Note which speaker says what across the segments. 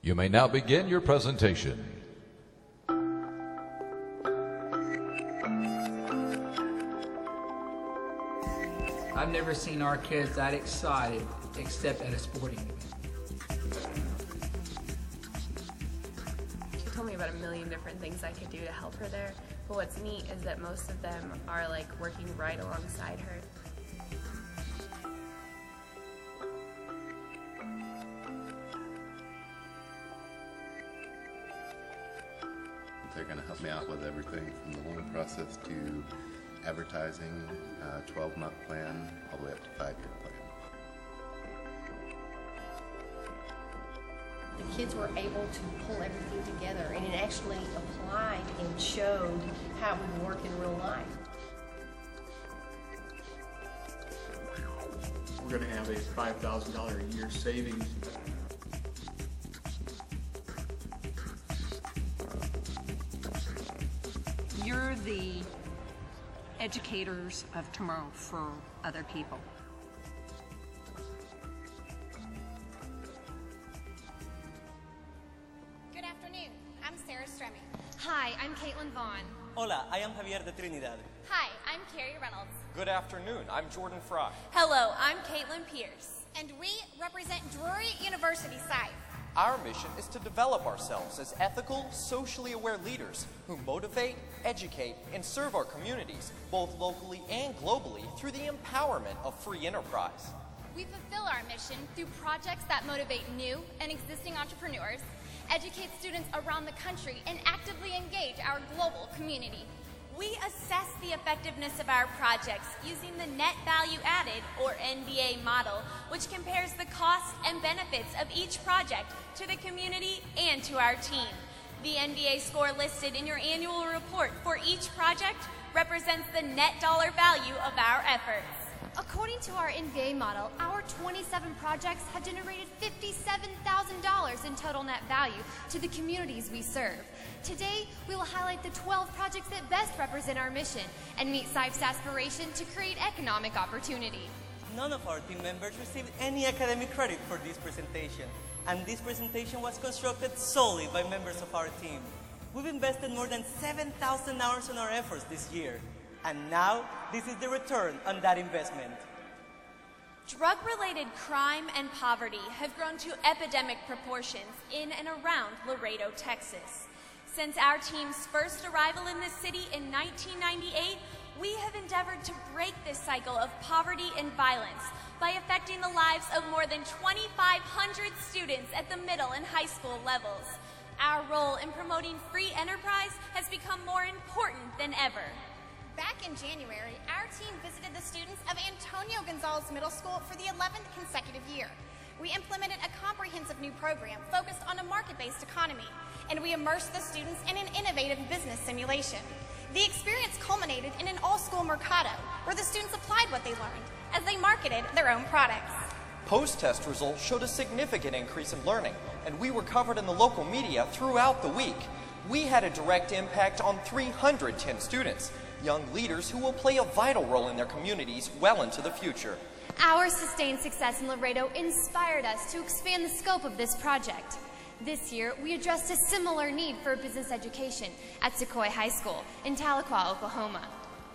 Speaker 1: You may now begin your presentation.
Speaker 2: I've never seen our kids that excited except at a sporting event.
Speaker 3: She told me about a million different things I could do to help her there, but what's neat is that most of them are like working right alongside her.
Speaker 4: They're going to help me out with everything from the loan process to advertising, 12-month plan, all the way up to 5-year plan.
Speaker 5: The kids were able to pull everything together, and it actually applied and showed how it would work in real life.
Speaker 6: We're going to have a $5,000 a year savings.
Speaker 7: You're the educators of tomorrow for other people.
Speaker 8: Good afternoon. I'm Sarah Stremme.
Speaker 9: Hi, I'm Caitlin Vaughn.
Speaker 10: Hola, I am Javier de Trinidad.
Speaker 8: Hi, I'm Carrie Reynolds.
Speaker 11: Good afternoon. I'm Jordan Fry.
Speaker 8: Hello, I'm Caitlin Pierce. And we represent Drury University SIFE.
Speaker 11: Our mission is to develop ourselves as ethical, socially aware leaders who motivate, educate, and serve our communities, both locally and globally, through the empowerment of free enterprise.
Speaker 8: We fulfill our mission through projects that motivate new and existing entrepreneurs, educate students around the country, and actively engage our global community. We assess the effectiveness of our projects using the Net Value Added, or NBA model, which compares the costs and benefits of each project to the community and to our team. The NBA score listed in your annual report for each project represents the net dollar value of our efforts.
Speaker 9: According to our NBA model, our 27 projects have generated $57,000 in total net value to the communities we serve. Today, we will highlight the 12 projects that best represent our mission and meet SIFE's aspiration to create economic opportunity.
Speaker 10: None of our team members received any academic credit for this presentation, and this presentation was constructed solely by members of our team. We've invested more than 7,000 hours on our efforts this year, and now this is the return on that investment.
Speaker 8: Drug-related crime and poverty have grown to epidemic proportions in and around Laredo, Texas. Since our team's first arrival in this city in 1998, we have endeavored to break this cycle of poverty and violence by affecting the lives of more than 2,500 students at the middle and high school levels. Our role in promoting free enterprise has become more important than ever.
Speaker 12: Back in January, our team visited the students of Antonio Gonzalez Middle School for the 11th consecutive year. We implemented a comprehensive new program focused on a market-based economy, and we immersed the students in an innovative business simulation. The experience culminated in an all-school mercado, where the students applied what they learned as they marketed their own products.
Speaker 11: Post-test results showed a significant increase in learning, and we were covered in the local media throughout the week. We had a direct impact on 310 students, young leaders who will play a vital role in their communities well into the future.
Speaker 9: Our sustained success in Laredo inspired us to expand the scope of this project. This year, we addressed a similar need for business education at Sequoia High School in Tahlequah, Oklahoma.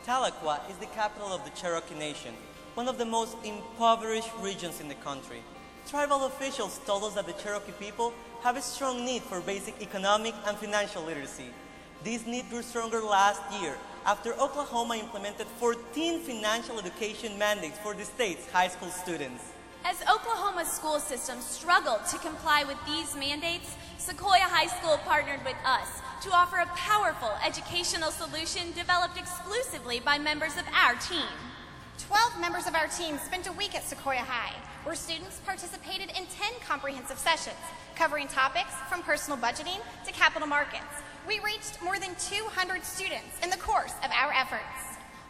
Speaker 10: Tahlequah is the capital of the Cherokee Nation, one of the most impoverished regions in the country. Tribal officials told us that the Cherokee people have a strong need for basic economic and financial literacy. This need grew stronger last year after Oklahoma implemented 14 financial education mandates for the state's high school students.
Speaker 8: As Oklahoma's school system struggled to comply with these mandates, Sequoia High School partnered with us to offer a powerful educational solution developed exclusively by members of our team.
Speaker 12: 12 members of our team spent a week at Sequoia High, where students participated in 10 comprehensive sessions, covering topics from personal budgeting to capital markets. We reached more than 200 students in the course of our efforts.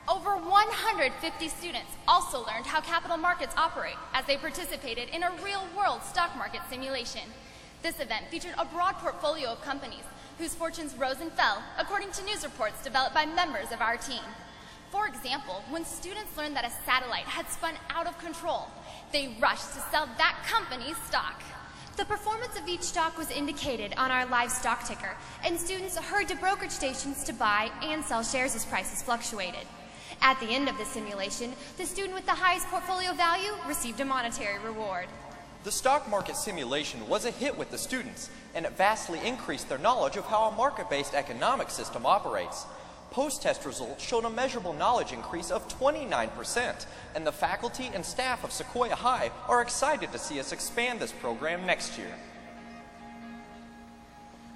Speaker 9: Over 150 students also learned how capital markets operate as they participated in a real-world stock market simulation. This event featured a broad portfolio of companies whose fortunes rose and fell according to news reports developed by members of our team. For example, when students learned that a satellite had spun out of control, they rushed to sell that company's stock. The performance of each stock was indicated on our live stock ticker, and students hurried to brokerage stations to buy and sell shares as prices fluctuated. At the end of the simulation, the student with the highest portfolio value received a monetary reward.
Speaker 11: The stock market simulation was a hit with the students, and it vastly increased their knowledge of how a market-based economic system operates. Post-test results showed a measurable knowledge increase of 29%, and the faculty and staff of Sequoia High are excited to see us expand this program next year.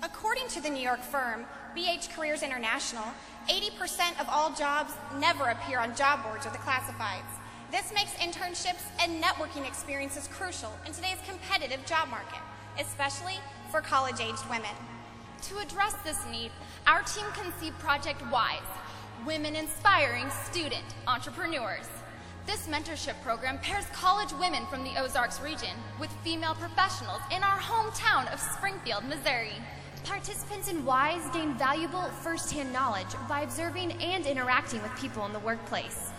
Speaker 12: According to the New York firm, BH Careers International, 80% of all jobs never appear on job boards or the classifieds. This makes internships and networking experiences crucial in today's competitive job market, especially for college-aged women.
Speaker 9: To address this need, our team conceived Project WISE, Women Inspiring Student Entrepreneurs. This mentorship program pairs college women from the Ozarks region with female professionals in our hometown of Springfield, Missouri. Participants in WISE gain valuable first-hand knowledge by observing and interacting with people in the workplace.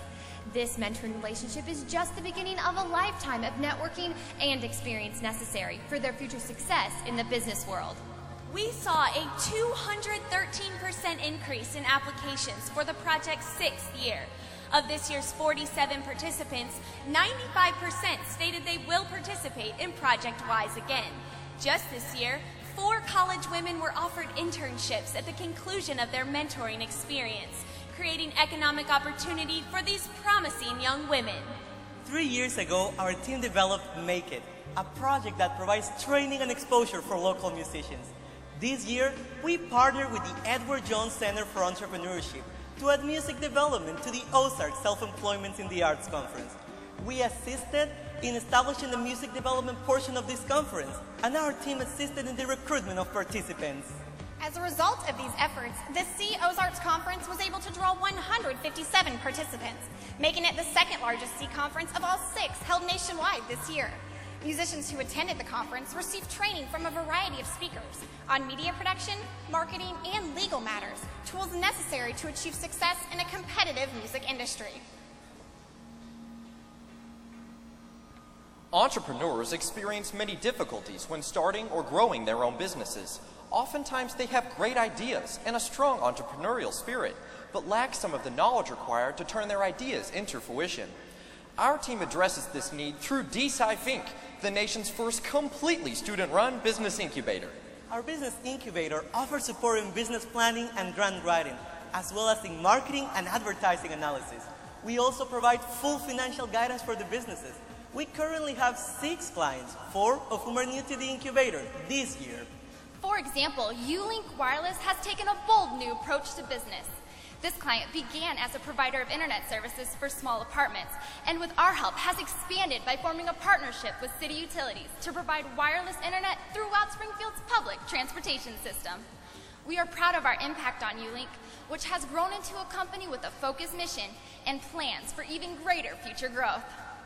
Speaker 9: This mentoring relationship is just the beginning of a lifetime of networking and experience necessary for their future success in the business world.
Speaker 13: We saw a 213% increase in applications for the project's 6th year. Of this year's 47 participants, 95% stated they will participate in Project WISE again. Just this year, 4 college women were offered internships at the conclusion of their mentoring experience, creating economic opportunity for these promising young women.
Speaker 10: 3 years ago, our team developed Make It, a project that provides training and exposure for local musicians. This year, we partnered with the Edward Jones Center for Entrepreneurship to add music development to the Ozark Self-Employment in the Arts Conference. We assisted in establishing the music development portion of this conference, and our team assisted in the recruitment of participants.
Speaker 12: As a result of these efforts, the C Ozarks Conference was able to draw 157 participants, making it the second largest C conference of all 6 held nationwide this year. Musicians who attended the conference received training from a variety of speakers on media production, marketing, and legal matters, tools necessary to achieve success in a competitive music industry.
Speaker 11: Entrepreneurs experience many difficulties when starting or growing their own businesses. Oftentimes they have great ideas and a strong entrepreneurial spirit, but lack some of the knowledge required to turn their ideas into fruition. Our team addresses this need through SIFE Inc., the nation's first completely student-run business incubator.
Speaker 10: Our business incubator offers support in business planning and grant writing, as well as in marketing and advertising analysis. We also provide full financial guidance for the businesses. We currently have 6 clients, 4 of whom are new to the incubator this year.
Speaker 9: For example, Ulink Wireless has taken a bold new approach to business. This client began as a provider of internet services for small apartments, and with our help has expanded by forming a partnership with city utilities to provide wireless internet throughout Springfield's public transportation system. We are proud of our impact on Ulink, which has grown into a company with a focused mission and plans for even greater future growth.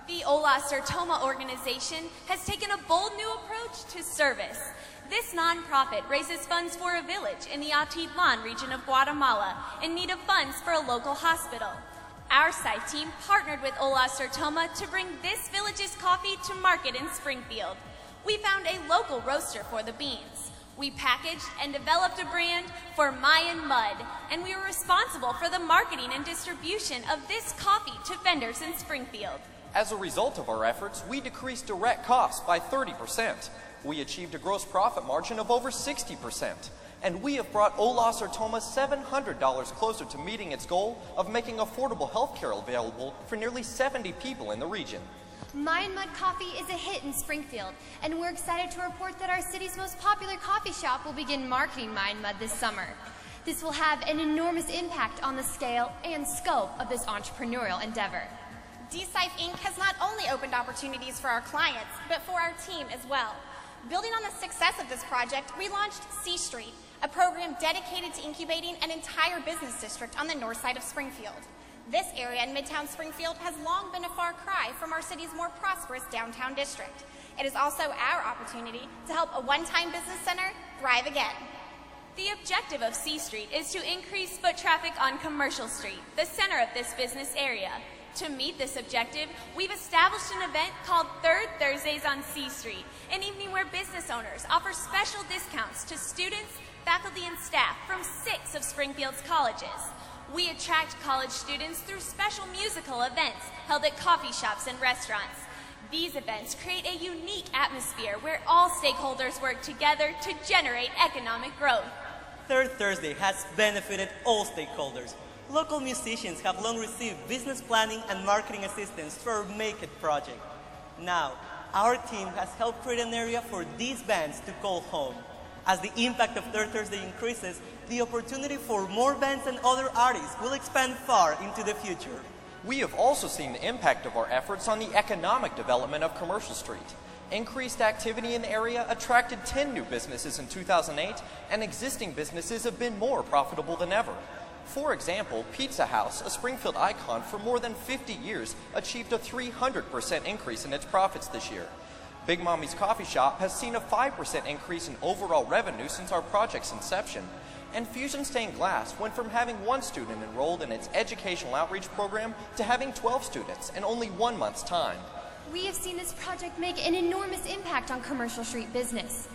Speaker 13: The Ola Sertoma organization has taken a bold new approach to service. This nonprofit raises funds for a village in the Atitlan region of Guatemala in need of funds for a local hospital. Our SIFE team partnered with Ola Sertoma to bring this village's coffee to market in Springfield. We found a local roaster for the beans. We packaged and developed a brand for Mayan Mud, and we were responsible for the marketing and distribution of this coffee to vendors in Springfield.
Speaker 11: As a result of our efforts, we decreased direct costs by 30%. We achieved a gross profit margin of over 60%. And we have brought Ola Sertoma $700 closer to meeting its goal of making affordable health care available for nearly 70 people in the region.
Speaker 9: Mayan Mud Coffee is a hit in Springfield, and we're excited to report that our city's most popular coffee shop will begin marketing Mayan Mud this summer. This will have an enormous impact on the scale and scope of this entrepreneurial endeavor.
Speaker 12: SIFE Inc. has not only opened opportunities for our clients, but for our team as well. Building on the success of this project, we launched C Street, a program dedicated to incubating an entire business district on the north side of Springfield. This area in Midtown Springfield has long been a far cry from our city's more prosperous downtown district. It is also our opportunity to help a one-time business center thrive again.
Speaker 13: The objective of C Street is to increase foot traffic on Commercial Street, the center of this business area. To meet this objective, we've established an event called Third Thursdays on C Street, an evening where business owners offer special discounts to students, faculty, and staff from 6 of Springfield's colleges. We attract college students through special musical events held at coffee shops and restaurants. These events create a unique atmosphere where all stakeholders work together to generate economic growth.
Speaker 10: Third Thursday has benefited all stakeholders. Local musicians have long received business planning and marketing assistance through our Make It project. Now, our team has helped create an area for these bands to call home. As the impact of Third Thursday increases, the opportunity for more bands and other artists will expand far into the future.
Speaker 11: We have also seen the impact of our efforts on the economic development of Commercial Street. Increased activity in the area attracted 10 new businesses in 2008, and existing businesses have been more profitable than ever. For example, Pizza House, a Springfield icon for more than 50 years, achieved a 300% increase in its profits this year. Big Mommy's Coffee Shop has seen a 5% increase in overall revenue since our project's inception. And Fusion Stained Glass went from having 1 student enrolled in its educational outreach program to having 12 students in only 1 month's time.
Speaker 9: We have seen this project make an enormous impact on Commercial Street business.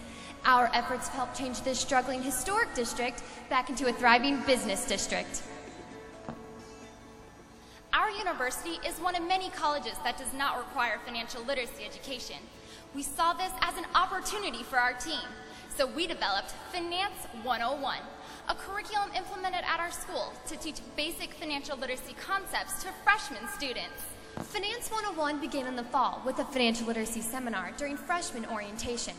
Speaker 9: Our efforts have helped change this struggling historic district back into a thriving business district.
Speaker 8: Our university is one of many colleges that does not require financial literacy education. We saw this as an opportunity for our team, so we developed Finance 101, a curriculum implemented at our school to teach basic financial literacy concepts to freshman students.
Speaker 9: Finance 101 began in the fall with a financial literacy seminar during freshman orientation.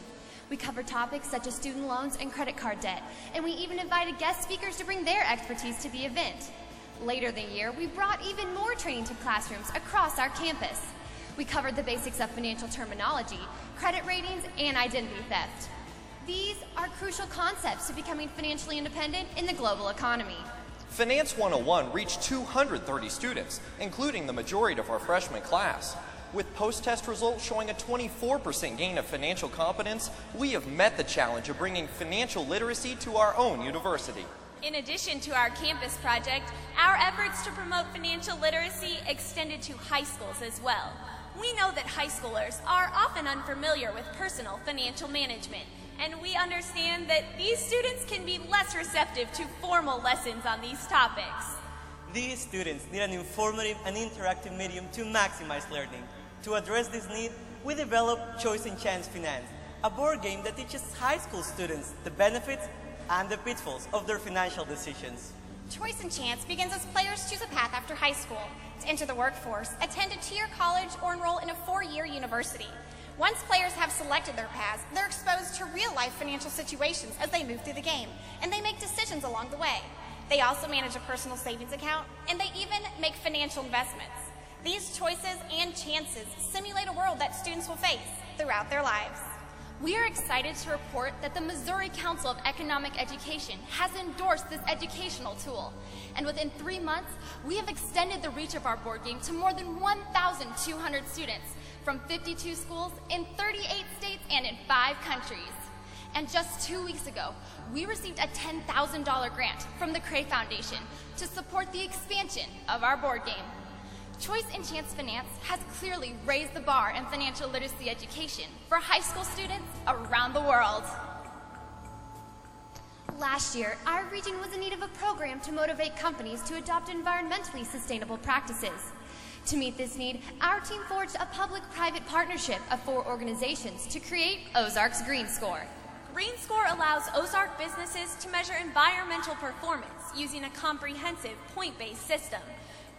Speaker 9: We covered topics such as student loans and credit card debt, and we even invited guest speakers to bring their expertise to the event. Later in the year, we brought even more training to classrooms across our campus. We covered the basics of financial terminology, credit ratings, and identity theft. These are crucial concepts to becoming financially independent in the global economy.
Speaker 11: Finance 101 reached 230 students, including the majority of our freshman class. With post-test results showing a 24% gain of financial competence, we have met the challenge of bringing financial literacy to our own university.
Speaker 13: In addition to our campus project, our efforts to promote financial literacy extended to high schools as well. We know that high schoolers are often unfamiliar with personal financial management, and we understand that these students can be less receptive to formal lessons on these topics.
Speaker 10: These students need an informative and interactive medium to maximize learning. To address this need, we developed Choice and Chance Finance, a board game that teaches high school students the benefits and the pitfalls of their financial decisions.
Speaker 12: Choice and Chance begins as players choose a path after high school to enter the workforce, attend a 2-year college, or enroll in a 4-year university. Once players have selected their paths, they're exposed to real-life financial situations as they move through the game, and they make decisions along the way. They also manage a personal savings account, and they even make financial investments. These choices and chances simulate a world that students will face throughout their lives.
Speaker 8: We are excited to report that the Missouri Council of Economic Education has endorsed this educational tool. And within 3 months, we have extended the reach of our board game to more than 1,200 students from 52 schools in 38 states and in 5 countries. And just 2 weeks ago, we received a $10,000 grant from the Cray Foundation to support the expansion of our board game. Choice and Chance Finance has clearly raised the bar in financial literacy education for high school students around the world.
Speaker 9: Last year, our region was in need of a program to motivate companies to adopt environmentally sustainable practices. To meet this need, our team forged a public-private partnership of 4 organizations to create Ozarks Green Score.
Speaker 13: Green Score allows Ozark businesses to measure environmental performance using a comprehensive point-based system.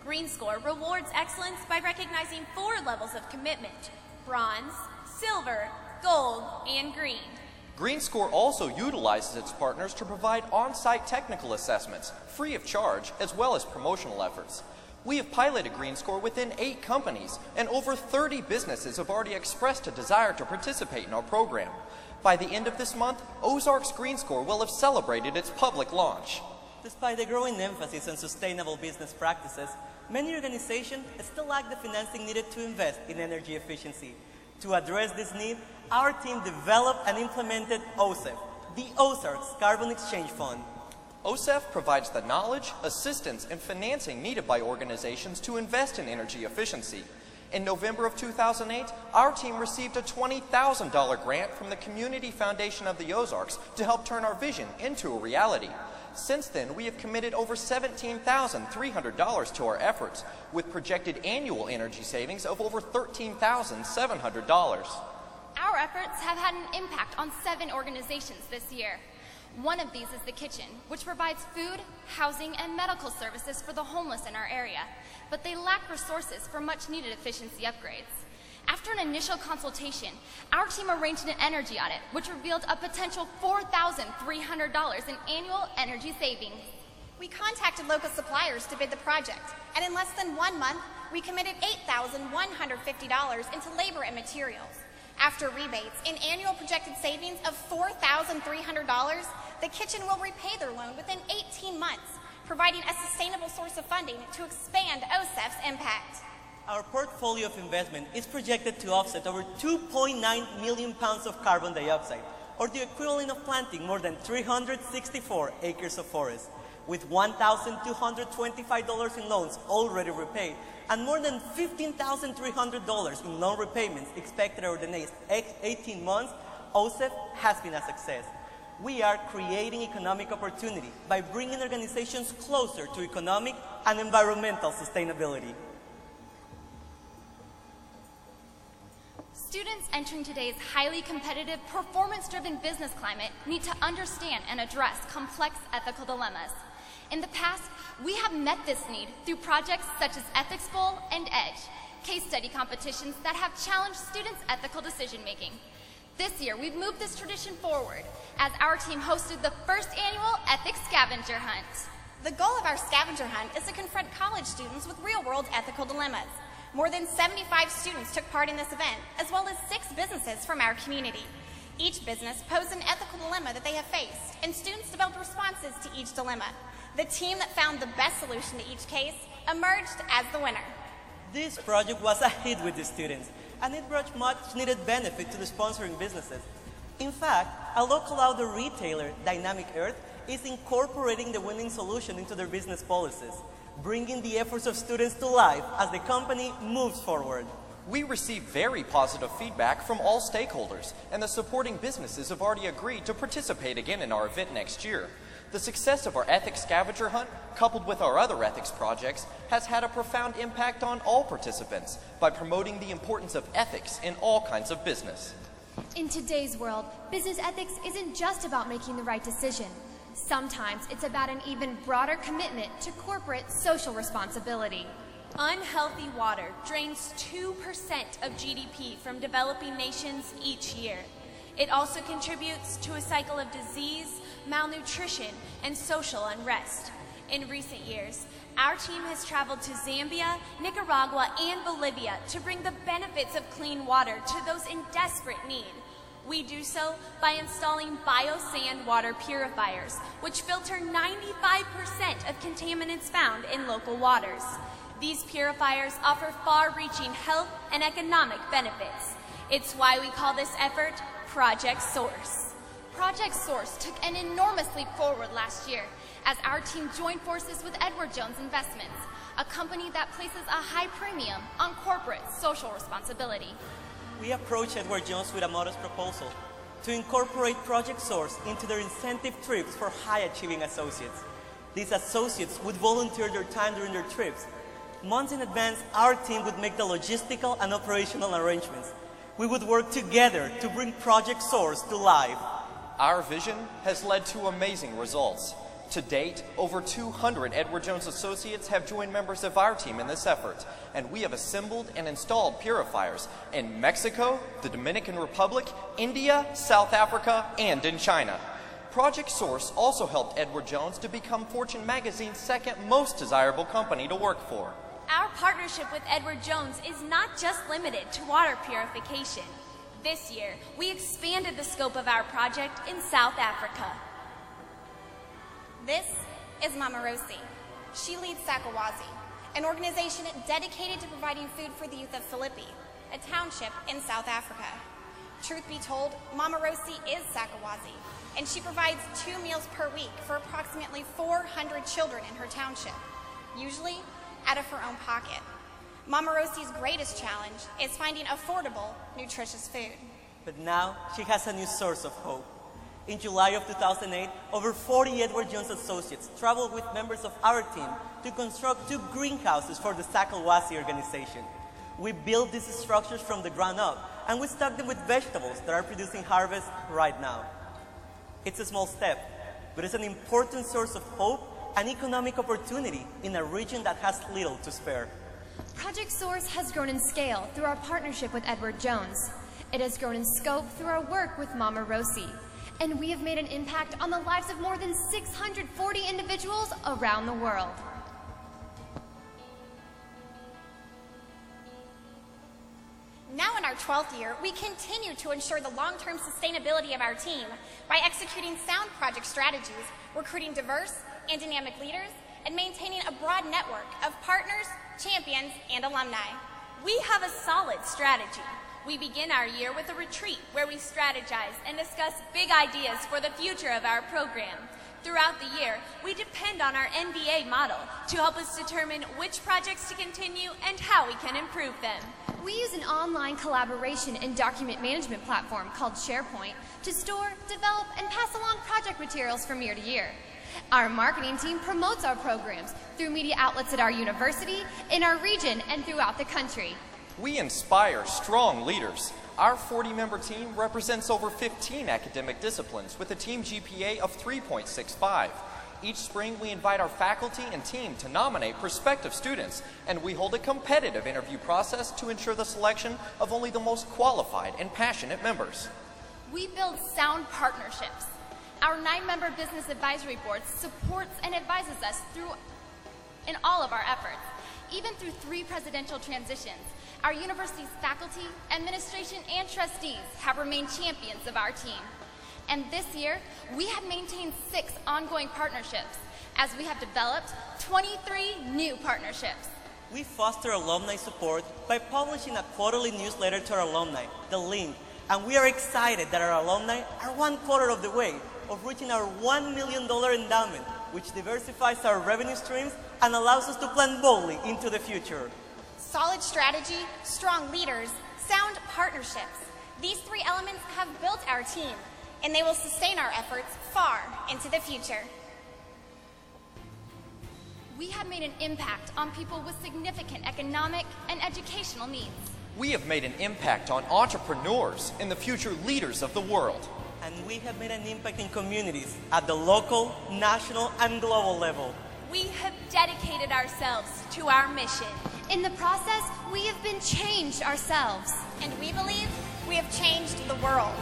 Speaker 13: Green Score rewards excellence by recognizing 4 levels of commitment: bronze, silver, gold, and green.
Speaker 11: Green Score also utilizes its partners to provide on-site technical assessments, free of charge, as well as promotional efforts. We have piloted Green Score within 8 companies, and over 30 businesses have already expressed a desire to participate in our program. By the end of this month, Ozarks Green Score will have celebrated its public launch.
Speaker 10: Despite the growing emphasis on sustainable business practices, many organizations still lack the financing needed to invest in energy efficiency. To address this need, our team developed and implemented OSEF, the Ozarks Carbon Exchange Fund.
Speaker 11: OSEF provides the knowledge, assistance, and financing needed by organizations to invest in energy efficiency. In November of 2008, our team received a $20,000 grant from the Community Foundation of the Ozarks to help turn our vision into a reality. Since then, we have committed over $17,300 to our efforts, with projected annual energy savings of over $13,700.
Speaker 9: Our efforts have had an impact on 7 organizations this year. One of these is the kitchen, which provides food, housing, and medical services for the homeless in our area, but they lack resources for much-needed efficiency upgrades. After an initial consultation, our team arranged an energy audit, which revealed a potential $4,300 in annual energy savings.
Speaker 12: We contacted local suppliers to bid the project, and in less than 1 month, we committed $8,150 into labor and materials. After rebates and annual projected savings of $4,300, the kitchen will repay their loan within 18 months, providing a sustainable source of funding to expand OSEF's impact.
Speaker 10: Our portfolio of investment is projected to offset over 2.9 million pounds of carbon dioxide, or the equivalent of planting more than 364 acres of forest. With $1,225 in loans already repaid, and more than $15,300 in loan repayments expected over the next 18 months, OSEF has been a success. We are creating economic opportunity by bringing organizations closer to economic and environmental sustainability.
Speaker 9: Students entering today's highly competitive, performance-driven business climate need to understand and address complex ethical dilemmas. In the past, we have met this need through projects such as Ethics Bowl and EDGE, case study competitions that have challenged students' ethical decision-making. This year, we've moved this tradition forward as our team hosted the first annual Ethics Scavenger Hunt.
Speaker 12: The goal of our scavenger hunt is to confront college students with real-world ethical dilemmas. More than 75 students took part in this event, as well as 6 businesses from our community. Each business posed an ethical dilemma that they have faced, and students developed responses to each dilemma. The team that found the best solution to each case emerged as the winner.
Speaker 10: This project was a hit with the students, and it brought much needed benefit to the sponsoring businesses. In fact, a local outdoor retailer, Dynamic Earth, is incorporating the winning solution into their business policies, bringing the efforts of students to life as the company moves forward.
Speaker 11: We received very positive feedback from all stakeholders, and the supporting businesses have already agreed to participate again in our event next year. The success of our Ethics Scavenger Hunt, coupled with our other ethics projects, has had a profound impact on all participants by promoting the importance of ethics in all kinds of business.
Speaker 14: In today's world, business ethics isn't just about making the right decision. Sometimes it's about an even broader commitment to corporate social responsibility.
Speaker 13: Unhealthy water drains 2% of GDP from developing nations each year. It also contributes to a cycle of disease, malnutrition, and social unrest. In recent years, our team has traveled to Zambia, Nicaragua, and Bolivia to bring the benefits of clean water to those in desperate need. We do so by installing biosand water purifiers, which filter 95% of contaminants found in local waters. These purifiers offer far-reaching health and economic benefits. It's why we call this effort Project Source.
Speaker 9: Project Source took an enormous leap forward last year as our team joined forces with Edward Jones Investments, a company that places a high premium on corporate social responsibility.
Speaker 10: We approached Edward Jones with a modest proposal to incorporate Project Source into their incentive trips for high-achieving associates. These associates would volunteer their time during their trips. Months in advance, our team would make the logistical and operational arrangements. We would work together to bring Project Source to life.
Speaker 11: Our vision has led to amazing results. To date, over 200 Edward Jones associates have joined members of our team in this effort, and we have assembled and installed purifiers in Mexico, the Dominican Republic, India, South Africa, and in China. Project Source also helped Edward Jones to become Fortune magazine's second most desirable company to work for.
Speaker 13: Our partnership with Edward Jones is not just limited to water purification. This year, we expanded the scope of our project in South Africa.
Speaker 12: This is Mama Rosi. She leads Sakawazi, an organization dedicated to providing food for the youth of Philippi, a township in South Africa. Truth be told, Mama Rosie is Sakawazi, and she provides 2 meals per week for approximately 400 children in her township, usually out of her own pocket. Mama Rosie's greatest challenge is finding affordable, nutritious food.
Speaker 10: But now she has a new source of hope. In July of 2008, over 40 Edward Jones associates traveled with members of our team to construct 2 greenhouses for the Sakawazi organization. We built these structures from the ground up, and we stock them with vegetables that are producing harvest right now. It's a small step, but it's an important source of hope and economic opportunity in a region that has little to spare.
Speaker 14: Project Source has grown in scale through our partnership with Edward Jones. It has grown in scope through our work with Mama Rosie. And we have made an impact on the lives of more than 640 individuals around the world.
Speaker 12: Now in our 12th year, we continue to ensure the long-term sustainability of our team by executing sound project strategies, recruiting diverse and dynamic leaders, and maintaining a broad network of partners, champions, and alumni.
Speaker 13: We have a solid strategy. We begin our year with a retreat where we strategize and discuss big ideas for the future of our program. Throughout the year, we depend on our NBA model to help us determine which projects to continue and how we can improve them.
Speaker 14: We use an online collaboration and document management platform called SharePoint to store, develop, and pass along project materials from year to year. Our marketing team promotes our programs through media outlets at our university, in our region, and throughout the country.
Speaker 11: We inspire strong leaders. Our 40-member team represents over 15 academic disciplines with a team GPA of 3.65. Each spring, we invite our faculty and team to nominate prospective students, and we hold a competitive interview process to ensure the selection of only the most qualified and passionate members.
Speaker 9: We build sound partnerships. Our 9-member business advisory board supports and advises us in all of our efforts. Even through 3 presidential transitions, our university's faculty, administration, and trustees have remained champions of our team. And this year, we have maintained 6 ongoing partnerships, as we have developed 23 new partnerships.
Speaker 10: We foster alumni support by publishing a quarterly newsletter to our alumni, The Link, and we are excited that our alumni are 1/4 of the way of reaching our $1 million endowment, which diversifies our revenue streams and allows us to plan boldly into the future.
Speaker 12: Solid strategy, strong leaders, sound partnerships. These 3 elements have built our team, and they will sustain our efforts far into the future.
Speaker 9: We have made an impact on people with significant economic and educational needs.
Speaker 11: We have made an impact on entrepreneurs and the future leaders of the world.
Speaker 10: And we have made an impact in communities at the local, national, and global level.
Speaker 13: We have dedicated ourselves to our mission.
Speaker 14: In the process, we have been changed ourselves.
Speaker 12: And we believe we have changed the world.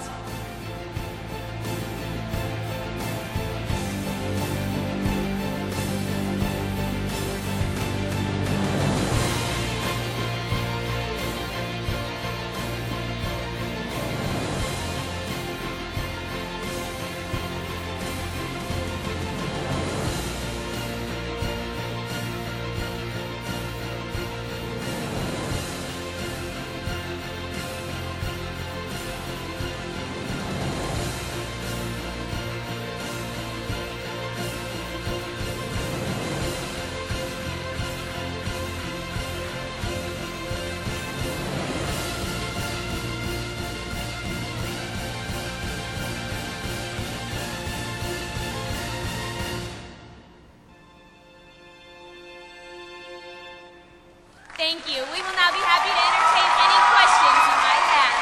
Speaker 13: Thank you. We will now be happy to entertain any questions you might have.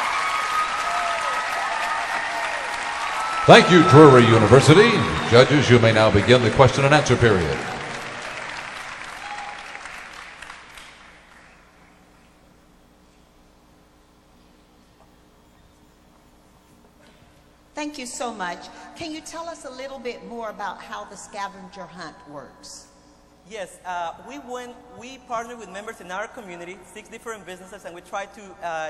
Speaker 1: Thank you, Drury University. Judges, you may now begin the question and answer period.
Speaker 15: Thank you so much. Can you tell us a little bit more about how the scavenger hunt works?
Speaker 10: Yes, we partner with members in our community, 6 different businesses, and we try to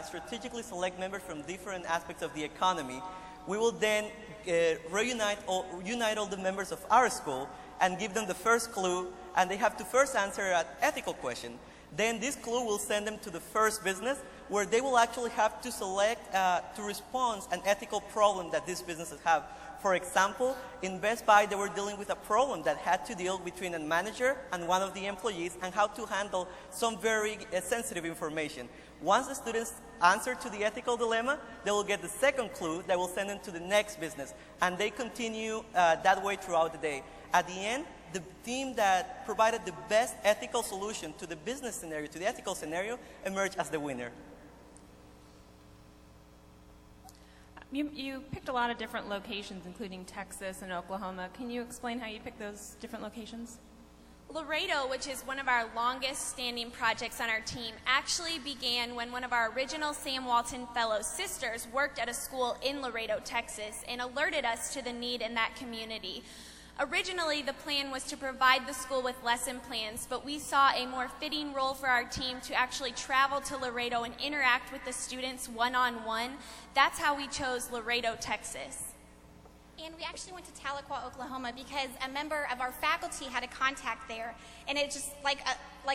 Speaker 10: strategically select members from different aspects of the economy. We will then unite all the members of our school and give them the first clue, and they have to first answer an ethical question. Then this clue will send them to the first business, where they will actually have to select to respond an ethical problem that these businesses have. For example, in Best Buy, they were dealing with a problem that had to deal between a manager and one of the employees and how to handle some very sensitive information. Once the students answer to the ethical dilemma, they will get the second clue that will send them to the next business. And they continue that way throughout the day. At the end, the team that provided the best ethical solution to the business scenario, to the ethical scenario, emerged as the winner.
Speaker 16: You picked a lot of different locations, including Texas and Oklahoma. Can you explain how you picked those different locations?
Speaker 13: Laredo, which is one of our longest standing projects on our team, actually began when one of our original Sam Walton Fellow sisters worked at a school in Laredo, Texas, and alerted us to the need in that community. Originally, the plan was to provide the school with lesson plans, but we saw a more fitting role for our team to actually travel to Laredo and interact with the students one-on-one. That's how we chose Laredo, Texas.
Speaker 12: And we actually went to Tahlequah, Oklahoma, because a member of our faculty had a contact there, and it just like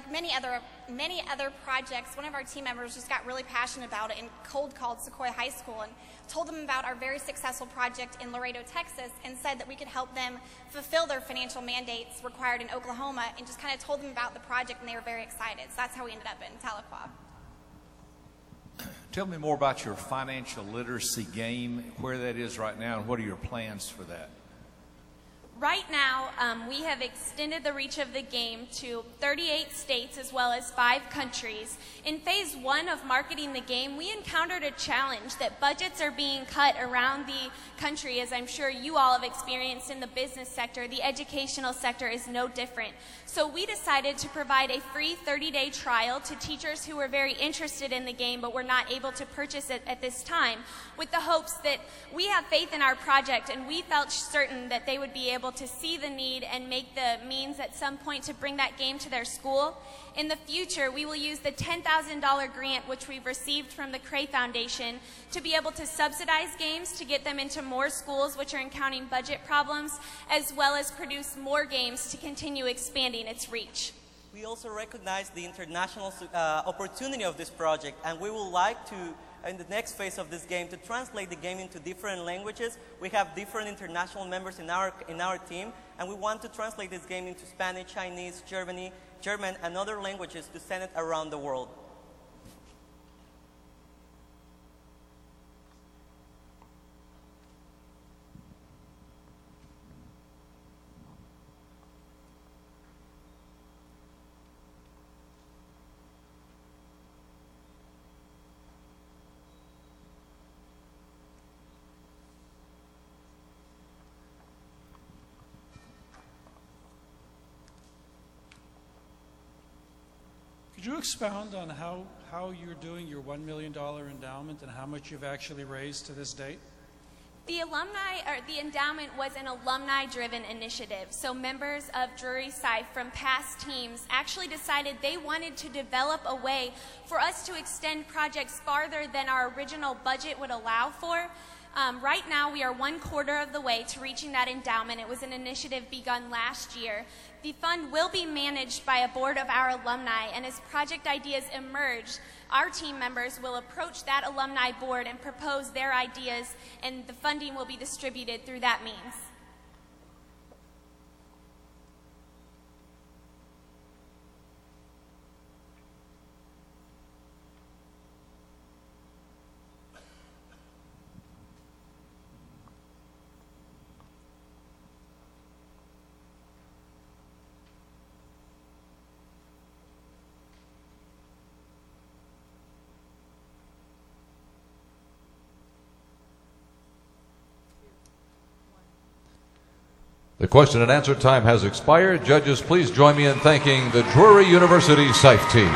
Speaker 12: many other projects, one of our team members just got really passionate about it and cold called Sequoia High School and told them about our very successful project in Laredo, Texas, and said that we could help them fulfill their financial mandates required in Oklahoma, and just kind of told them about the project, and they were very excited. So that's how we ended up in Tahlequah.
Speaker 17: Tell me more about your financial literacy game, where that is right now, and what are your plans for that?
Speaker 13: Right now, we have extended the reach of the game to 38 states as well as 5 countries. In phase 1 of marketing the game, we encountered a challenge that budgets are being cut around the country, as I'm sure you all have experienced in the business sector. The educational sector is no different. So we decided to provide a free 30-day trial to teachers who were very interested in the game but were not able to purchase it at this time, with the hopes that we have faith in our project and we felt certain that they would be able to see the need and make the means at some point to bring that game to their school. In the future, we will use the $10,000 grant which we've received from the Cray Foundation to be able to subsidize games to get them into more schools which are encountering budget problems, as well as produce more games to continue expanding its reach.
Speaker 10: We also recognize the international opportunity of this project, and we would like to, in the next phase of this game, to translate the game into different languages. We have different international members in our team, and we want to translate this game into Spanish, Chinese, German, and other languages to send it around the world.
Speaker 18: Could you expound on how you're doing your $1 million endowment and how much you've actually raised to this date?
Speaker 13: The endowment was an alumni-driven initiative. So members of Drury SIFE from past teams actually decided they wanted to develop a way for us to extend projects farther than our original budget would allow for. Right now, we are 1/4 of the way to reaching that endowment. It was an initiative begun last year. The fund will be managed by a board of our alumni, and as project ideas emerge, our team members will approach that alumni board and propose their ideas, and the funding will be distributed through that means.
Speaker 1: The question and answer time has expired. Judges, please join me in thanking the Drury University SIFE team.